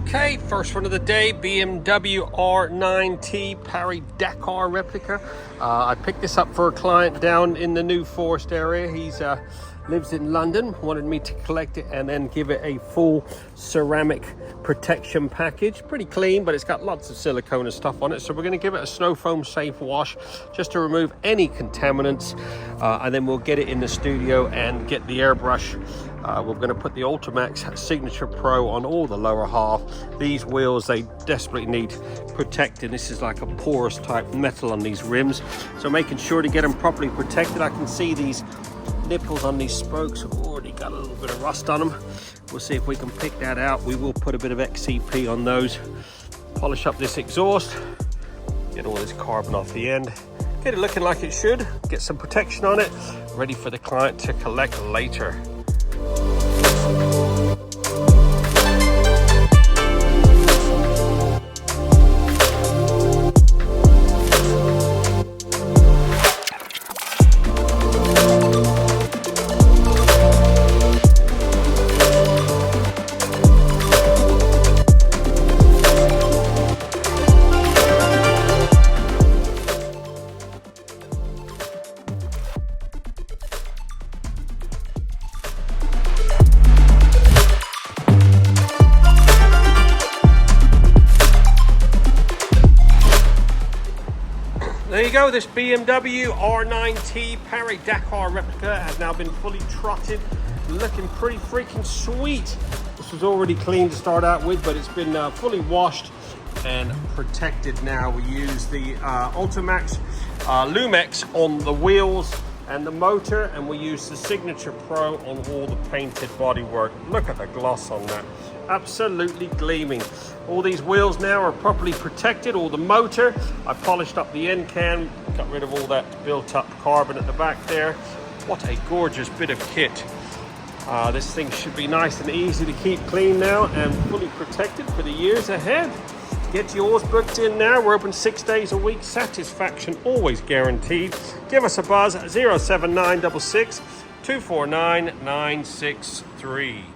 Okay, first one of the day, BMW R9T Paris Dakar replica. I picked this up for a client down in the New Forest area. He's lives in London, wanted me to collect it and then give it a full ceramic protection package. Pretty clean, but it's got lots of silicone and stuff on it. So we're going to give it a snow foam safe wash just to remove any contaminants. And then we'll get it in the studio and get the airbrush. We're going to put the Ultimaxx Signature Pro on all the lower half. These wheels, they desperately need protecting. This is like a porous type metal on these rims. So making sure to get them properly protected. I can see these nipples on these spokes have already got a little bit of rust on them. We'll see if we can pick that out. We will put a bit of XCP on those. Polish up this exhaust. Get all this carbon off the end. Get it looking like it should. Get some protection on it. Ready for the client to collect later. There you go, this BMW R9T Paris Dakar replica has now been fully trotted, looking pretty freaking sweet. This was already clean to start out with, but it's been fully washed and protected now. We use the Ultimaxx Lumex on the wheels and the motor, and we use the Signature Pro on all the painted bodywork. Look at the gloss on that. Absolutely gleaming. All these wheels now are properly protected, all the motor. I polished up the end can, got rid of all that built up carbon at the back there. What a gorgeous bit of kit. This thing should be nice and easy to keep clean now and fully protected for the years ahead. Get yours booked in now. We're open 6 days a week. Satisfaction always guaranteed. Give us a buzz at 07966 249 963.